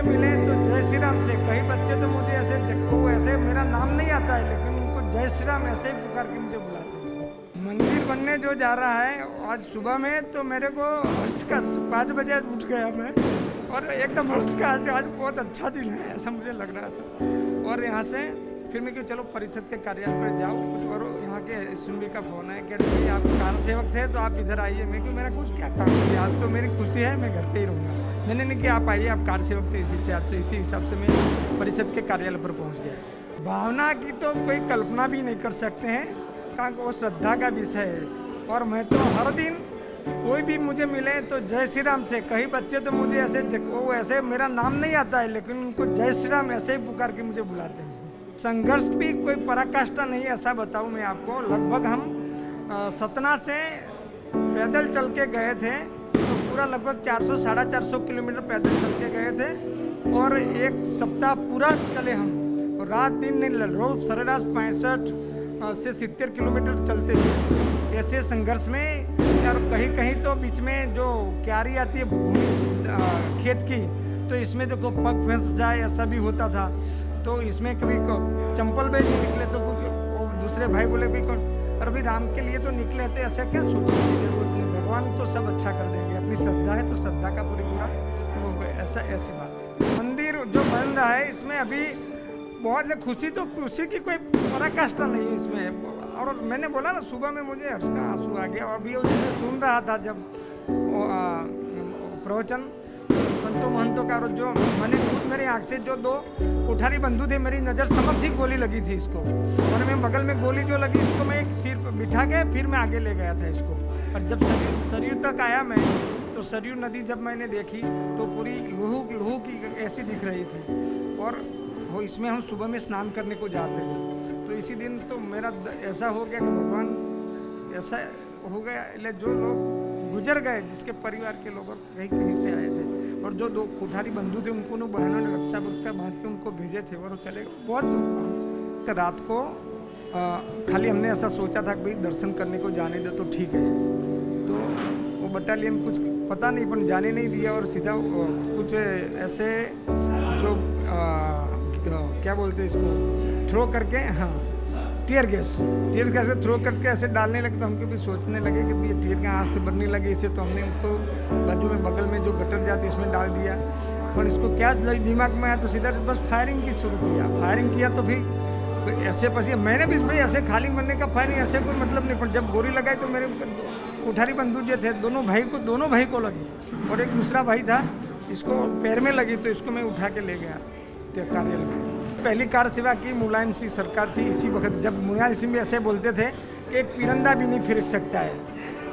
मिले तो जय श्री राम से, कई बच्चे तो मुझे ऐसे वो ऐसे मेरा नाम नहीं आता है लेकिन उनको जय श्री राम ऐसे ही पुकार के मुझे बुलाते हैं। मंदिर बनने जो जा रहा है आज सुबह में, तो मेरे को हर्ष का 5 बजे उठ गया मैं, और एकदम हर्ष का आज बहुत अच्छा दिन है ऐसा मुझे लग रहा था। और यहाँ से फिर मैं क्यों चलो परिषद के कार्यालय पर जाऊँ कुछ, और यहाँ के एसएमबी का फोन है कि भाई आप कार सेवक थे तो आप इधर आइए। मैं क्यों मेरा कुछ क्या काम है, आज तो मेरी खुशी है, मैं घर पे ही रहूँगा। मैंने नहीं कि आप आइए, आप कार सेवक थे इसी से, आप तो इसी हिसाब से मैं परिषद के कार्यालय पर पहुँच गया। भावना की तो कोई कल्पना भी नहीं कर सकते हैं, कारण वो श्रद्धा का विषय है। और मैं तो हर दिन कोई भी मुझे मिले तो जय श्री राम से, कई बच्चे तो मुझे ऐसे मेरा नाम नहीं आता है लेकिन उनको जय श्री राम ऐसे ही पुकार के मुझे बुलाते हैं। संघर्ष भी कोई पराकाष्ठा नहीं ऐसा बताऊं मैं आपको। लगभग हम सतना से पैदल चल के गए थे, तो पूरा लगभग 400-450 किलोमीटर पैदल चल के गए थे, और एक सप्ताह पूरा चले हम, और रात दिन नहीं, रोज सरेरास 65 से 70 किलोमीटर चलते थे ऐसे संघर्ष में। और कहीं कहीं तो बीच में जो क्यारी आती है खेत की, तो इसमें जो पग फंस जाए ऐसा भी होता था। तो इसमें कभी चंपल में नहीं निकले तो दूसरे भाई बोले भी और अभी राम के लिए तो निकले, तो ऐसा क्या सोचने की जरूरत नहीं, भगवान तो सब अच्छा कर देंगे, अपनी श्रद्धा है तो श्रद्धा का पूरा ऐसी बात है। मंदिर जो बन रहा है इसमें अभी बहुत खुशी, तो खुशी की कोई पराकाष्ठा नहीं है इसमें। और मैंने बोला ना सुबह में मुझे हर्ष का आंसू आ गया, और भी मैं सुन रहा था जब प्रवचन संतों महंतों का, जो मैंने खुद मेरी आँख से जो 2 कोठारी बंधु थे, मेरी नज़र समक्ष ही गोली लगी थी इसको, और मैं बगल में गोली जो लगी इसको मैं एक सिर पर बिठा के फिर मैं आगे ले गया था इसको। और जब सरयू तक आया मैं, तो सरयू नदी जब मैंने देखी तो पूरी लहू की ऐसी दिख रही थी, और वो इसमें हम सुबह में स्नान करने को जाते थे। तो इसी दिन तो मेरा ऐसा हो गया कि भगवान ऐसा हो गया, जो लोग गुजर गए जिसके परिवार के लोग कहीं कहीं से आए थे, और जो 2 कोठारी बंधु थे उनको बहनों ने रक्षा बांध के उनको भेजे थे, और वो चले गए। बहुत दुख। रात को खाली हमने ऐसा सोचा था कि भाई दर्शन करने को जाने दे तो ठीक है, तो वो बटालियन कुछ पता नहीं पर जाने नहीं दिया, और सीधा कुछ ऐसे जो क्या बोलते हैं इसको, थ्रो करके, हाँ टीयर गैस से थ्रो करके ऐसे डालने लगे। तो हमको भी सोचने लगे कि ये टीयर के आँख से बनने लगे इसे, तो हमने उनको बाजू में बगल में जो गटर जाती है इसमें डाल दिया। पर इसको क्या दिमाग में आया तो सीधा बस फायरिंग की शुरू किया। फायरिंग किया तो भी ऐसे पसी, मैंने भी भाई ऐसे खाली मरने का फायरिंग ऐसे कोई मतलब नहीं, पर जब गोली लगाई तो मेरे कोठारी बंधु जो थे दोनों भाई को लगी, और एक दूसरा भाई था इसको पैर में लगी, तो इसको मैं उठा के ले गया कार्यालय में। पहली कार सेवा की मुलायम सिंह सरकार थी इसी वक्त, जब मुलायम सिंह भी ऐसे बोलते थे कि एक परिंदा भी नहीं फिर सकता है।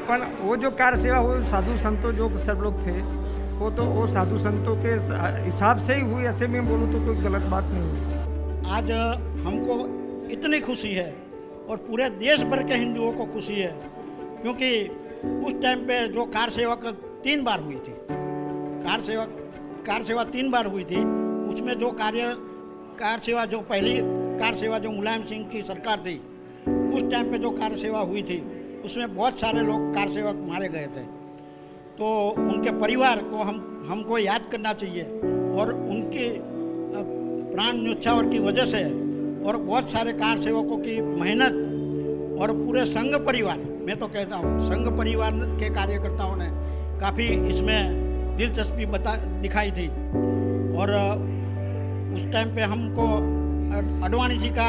पर वो जो कार सेवा वो साधु संतों जो सब लोग थे, वो साधु संतों के हिसाब से ही हुई, ऐसे में बोलूँ तो कोई गलत बात नहीं है। आज हमको इतनी खुशी है, और पूरे देश भर के हिंदुओं को खुशी है, क्योंकि उस टाइम पे जो कार सेवा 3 बार हुई थी, कार सेवा 3 बार हुई थी। उसमें जो कार सेवा जो पहली कार सेवा जो मुलायम सिंह की सरकार थी, उस टाइम पे जो कार सेवा हुई थी उसमें बहुत सारे लोग कार सेवक मारे गए थे। तो उनके परिवार को हमको याद करना चाहिए, और उनके प्राण न्योछावर की वजह से, और बहुत सारे कार सेवकों की मेहनत, और पूरे संघ परिवार, मैं तो कहता हूँ संघ परिवार के कार्यकर्ताओं ने काफ़ी इसमें दिलचस्पी दिखाई थी। और उस टाइम पे हमको अडवाणी जी का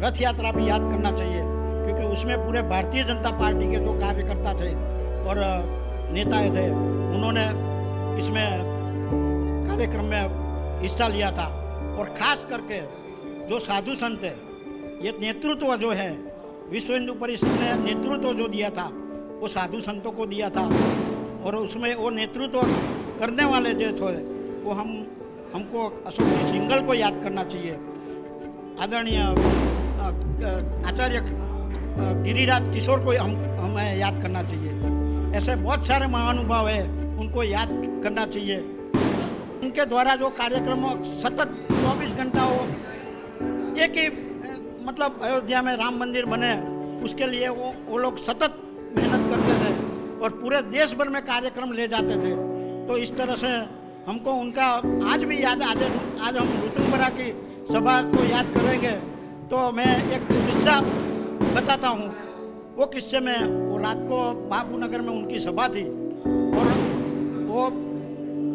रथ यात्रा भी याद करना चाहिए, क्योंकि उसमें पूरे भारतीय जनता पार्टी के जो कार्यकर्ता थे और नेता थे, उन्होंने इसमें कार्यक्रम में हिस्सा लिया था। और ख़ास करके जो साधु संत है, ये नेतृत्व जो है विश्व हिंदू परिषद ने नेतृत्व जो दिया था वो साधु संतों को दिया था, और उसमें वो नेतृत्व करने वाले जो थे वो हमको अशोक जी सिंघल को याद करना चाहिए, आदरणीय आचार्य गिरिराज किशोर को हमें याद करना चाहिए। ऐसे बहुत सारे महानुभाव हैं, उनको याद करना चाहिए। उनके द्वारा जो कार्यक्रम सतत 24 घंटा हो, एक ही मतलब अयोध्या में राम मंदिर बने, उसके लिए वो लोग सतत मेहनत करते थे और पूरे देश भर में कार्यक्रम ले जाते थे। तो इस तरह से हमको उनका आज भी याद। आज हम ऋतुंबरा की सभा को याद करेंगे तो मैं एक किस्सा बताता हूँ। वो किस्से में वो रात को बापू नगर में उनकी सभा थी और वो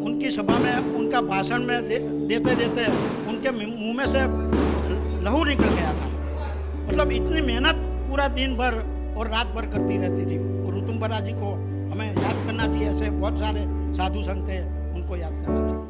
उनकी सभा में उनका भाषण में देते देते उनके मुंह में से लहू निकल गया था। मतलब इतनी मेहनत पूरा दिन भर और रात भर करती रहती थी। और ऋतुंबरा जी को हमें याद करना चाहिए। ऐसे बहुत सारे साधु संत हैं, उनको याद करना चाहिए।